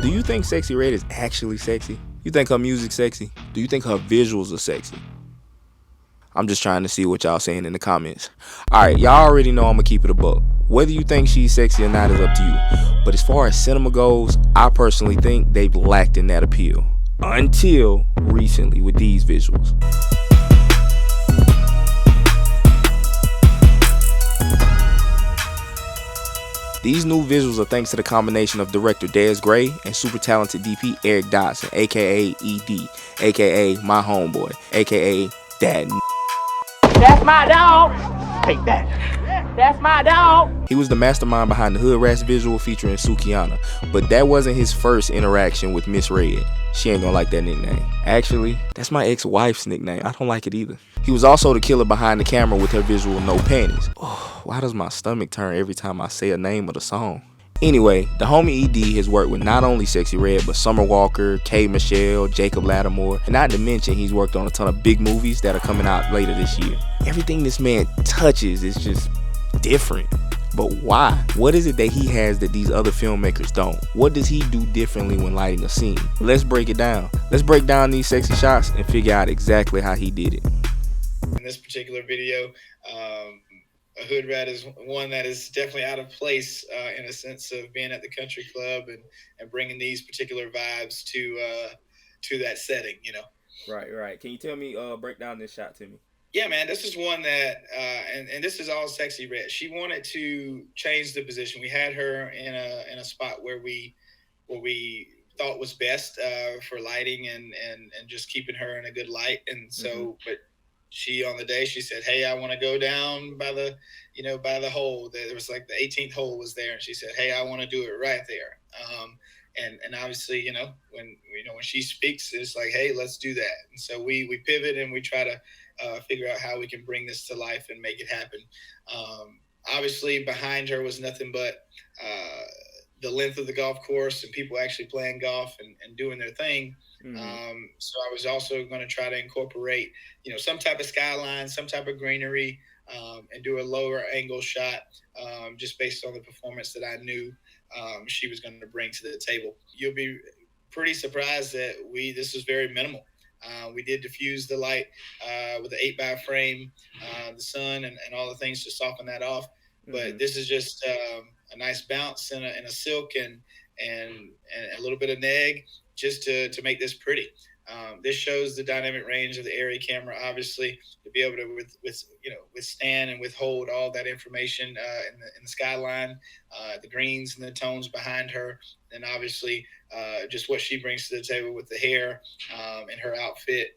Do you think Sexy Red is actually sexy? You think her music's sexy? Do you think her visuals are sexy? I'm just trying to see what y'all saying in the comments. Alright, y'all already know I'm gonna keep it a buck. Whether you think she's sexy or not is up to you. But as far as cinema goes, I personally think they've lacked in that appeal. Until recently with these visuals. These new visuals are thanks to the combination of director Des Gray and super talented DP Eric Dodson, aka ED, aka my homeboy, aka Dad. That's my dog. Take that. That's my dog. He was the mastermind behind the Hoodrat visual featuring Sukiana, but that wasn't his first interaction with Miss Red. She ain't gonna like that nickname. Actually, that's my ex-wife's nickname. I don't like it either. He was also the killer behind the camera with her visual No Panties. Oh, why does my stomach turn every time I say a name of the song? Anyway, the homie ED has worked with not only Sexy Red, but Summer Walker, K. Michelle, Jacob Lattimore, and not to mention he's worked on a ton of big movies that are coming out later this year. Everything this man touches is just different. But why? What is it that he has that these other filmmakers don't? What does he do differently when lighting a scene? Let's break it down. Let's break down these sexy shots and figure out exactly how he did it. In this particular video, a Hoodrat is one that is definitely out of place in a sense of being at the country club and bringing these particular vibes to that setting, you know. Right. Can you tell me, break down this shot to me? Yeah, man, this is one that, and this is all Sexy Red. She wanted to change the position. We had her in a spot where we thought was best for lighting and just keeping her in a good light. And so, but she on the day she said, "Hey, I want to go down by the hole." There was like the 18th hole was there, and she said, "Hey, I want to do it right there." And obviously, when she speaks, it's like, "Hey, let's do that." And so we pivot and we try to figure out how we can bring this to life and make it happen. Obviously, behind her was nothing but the length of the golf course and people actually playing golf and doing their thing. So I was also going to try to incorporate, some type of skyline, some type of greenery, and do a lower angle shot, just based on the performance that I knew she was going to bring to the table. You'll be pretty surprised that this was very minimal. We did diffuse the light with the 8x frame, the sun, and all the things to soften that off. But this is just a nice bounce and a silk and a little bit of neg just to make this pretty. This shows the dynamic range of the Arri camera, obviously, to be able to withstand and withhold all that information in the skyline, the greens and the tones behind her, and obviously just what she brings to the table with the hair and her outfit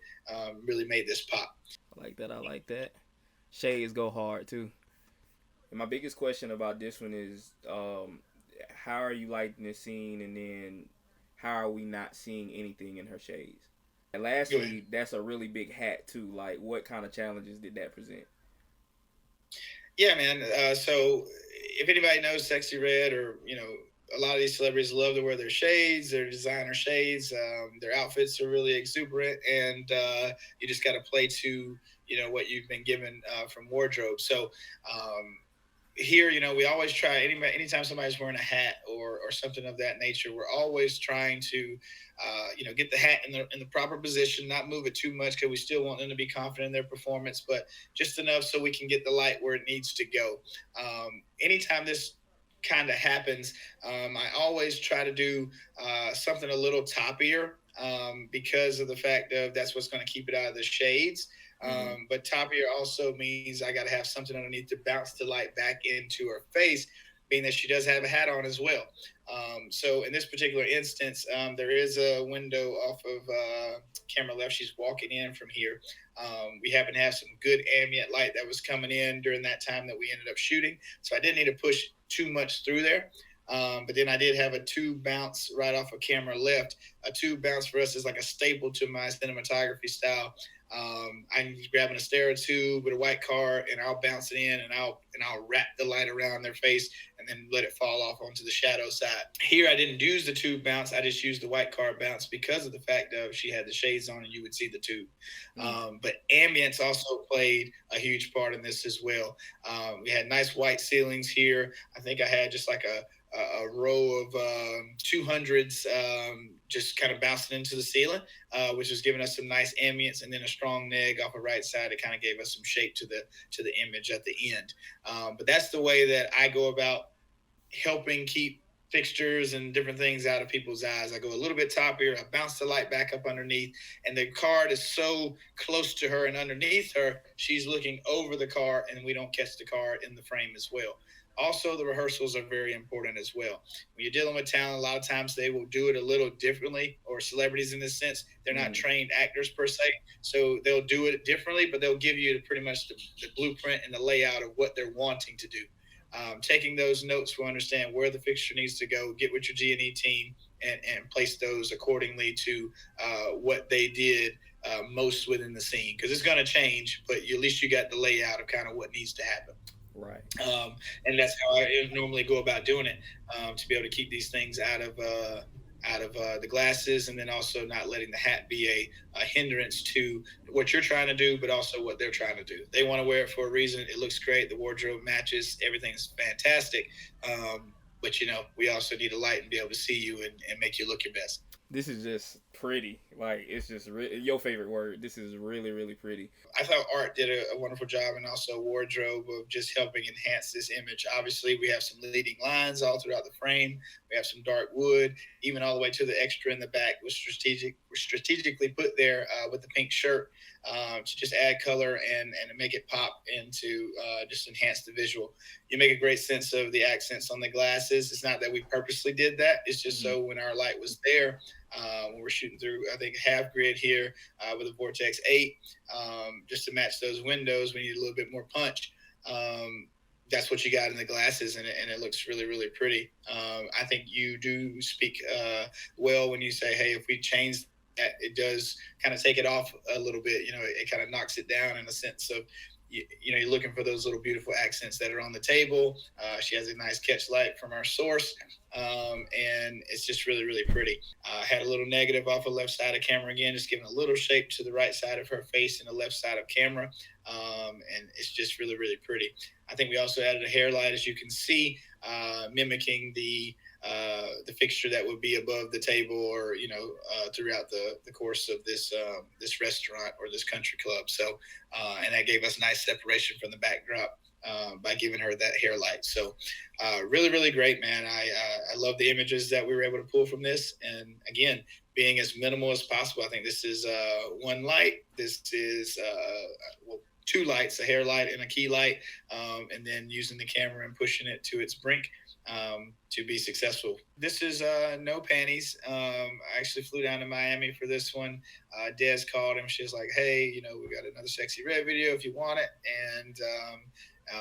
really made this pop. I like that. Shades go hard too. And my biggest question about this one is, how are you lighting this scene, and then how are we not seeing anything in her shades? And lastly, that's a really big hat too. Like, what kind of challenges did that present? Yeah, man. So if anybody knows Sexy Red, or a lot of these celebrities love to wear their shades, their designer shades. Their outfits are really exuberant, and you just got to play to what you've been given from wardrobe. So here, we always try, anytime somebody's wearing a hat or something of that nature, we're always trying to, get the hat in the proper position, not move it too much, because we still want them to be confident in their performance, but just enough so we can get the light where it needs to go. Anytime this kind of happens, I always try to do something a little toppier, because of the fact of that's what's going to keep it out of the shades. But toppier also means I got to have something underneath to bounce the light back into her face, being that she does have a hat on as well. So in this particular instance, there is a window off of camera left. She's walking in from here. We happen to have some good ambient light that was coming in during that time that we ended up shooting. So I didn't need to push too much through there. But then I did have a tube bounce right off of camera left. A tube bounce for us is like a staple to my cinematography style. I'm grabbing a stereo tube with a white card, and I'll bounce it in, and I'll wrap the light around their face, and then let it fall off onto the shadow side. Here, I didn't use the tube bounce. I just used the white card bounce because of the fact of she had the shades on, and you would see the tube. But ambience also played a huge part in this as well. We had nice white ceilings here. I think I had just like a row of 200s just kind of bouncing into the ceiling, which was giving us some nice ambience, and then a strong neg off the right side. It kind of gave us some shape to the image at the end. But that's the way that I go about helping keep fixtures and different things out of people's eyes. I go a little bit top here, I bounce the light back up underneath, and the card is so close to her and underneath her, she's looking over the car, and we don't catch the card in the frame as well. Also, the rehearsals are very important as well. When you're dealing with talent, a lot of times they will do it a little differently, or celebrities in this sense. They're not trained actors per se, so they'll do it differently, but they'll give you pretty much the blueprint and the layout of what they're wanting to do. Taking those notes will understand where the fixture needs to go, get with your G&E team, and place those accordingly to what they did most within the scene. Because it's going to change, but at least you got the layout of kind of what needs to happen. Right. And that's how I normally go about doing it, to be able to keep these things out of the glasses, and then also not letting the hat be a hindrance to what you're trying to do, but also what they're trying to do. They want to wear it for a reason. It looks great. The wardrobe matches. Everything's fantastic. But, we also need a light and be able to see you and make you look your best. This is just pretty. Like, it's just your favorite word. This is really, really pretty. I thought art did a wonderful job, and also wardrobe, of just helping enhance this image. Obviously, we have some leading lines all throughout the frame. We have some dark wood, even all the way to the extra in the back was strategically put there with the pink shirt to just add color and make it pop and to just enhance the visual. You make a great sense of the accents on the glasses. It's not that we purposely did that. It's just so when our light was there, when we're shooting through, I think, half grid here with a Vortex 8, just to match those windows, we need a little bit more punch. That's what you got in the glasses, and it looks really, really pretty. I think you do speak well when you say, hey, if we change that, it does kind of take it off a little bit. It kind of knocks it down in a sense of, you're looking for those little beautiful accents that are on the table. She has a nice catch light from our source, and it's just really, really pretty. Had a little negative off the left side of camera again, just giving a little shape to the right side of her face and the left side of camera, and it's just really, really pretty. I think we also added a hair light, as you can see, mimicking the fixture that would be above the table, or throughout the course of this restaurant or this country club. So and that gave us nice separation from the backdrop by giving her that hair light. So really, really great, man. I love the images that we were able to pull from this, and again, being as minimal as possible. I think this is one light. This is two lights, a hair light and a key light, and then using the camera and pushing it to its brink to be successful. This is no panties. I actually flew down to Miami for this one. Des called him. She was like, hey, we got another Sexy Red video if you want it, and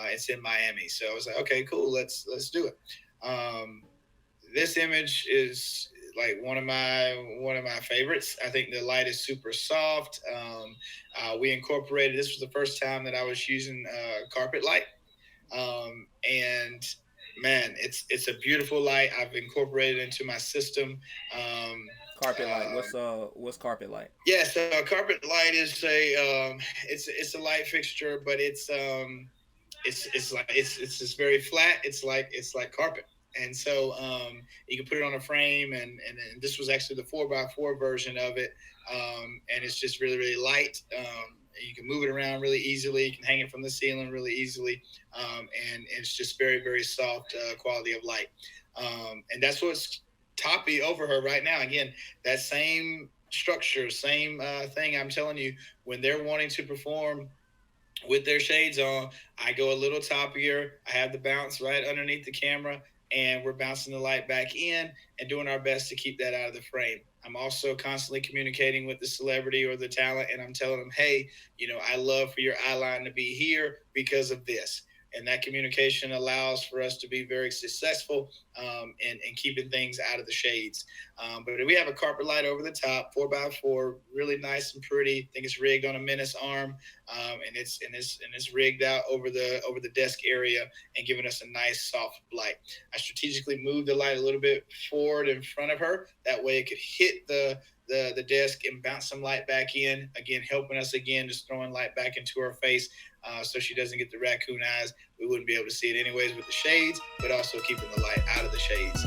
it's in Miami. So I was like, okay, cool, let's do it. This image is like one of my favorites. I think the light is super soft. We incorporated, this was the first time that I was using carpet light, and man, it's a beautiful light. I've incorporated it into my system. Carpet light. What's carpet light? Yeah, so carpet light is it's a light fixture, but it's just very flat. It's like carpet. And so you can put it on a frame, and this was actually the 4x4 version of it, and it's just really, really light. You can move it around really easily. You can hang it from the ceiling really easily, and it's just very, very soft quality of light. And that's what's toppy over her right now. Again, that same structure, same thing. I'm telling you, when they're wanting to perform with their shades on, I go a little toppier. I have the bounce right underneath the camera, and we're bouncing the light back in and doing our best to keep that out of the frame. I'm also constantly communicating with the celebrity or the talent, and I'm telling them, hey, I love for your eye line to be here because of this. And that communication allows for us to be very successful in keeping things out of the shades. But we have a carpet light over the top, 4x4, really nice and pretty. I think it's rigged on a menace arm, and it's rigged out over the desk area and giving us a nice soft light. I strategically moved the light a little bit forward in front of her. That way it could hit the desk and bounce some light back in, again helping us, again just throwing light back into her face. so she doesn't get the raccoon eyes. We wouldn't be able to see it anyways with the shades, but also keeping the light out of the shades.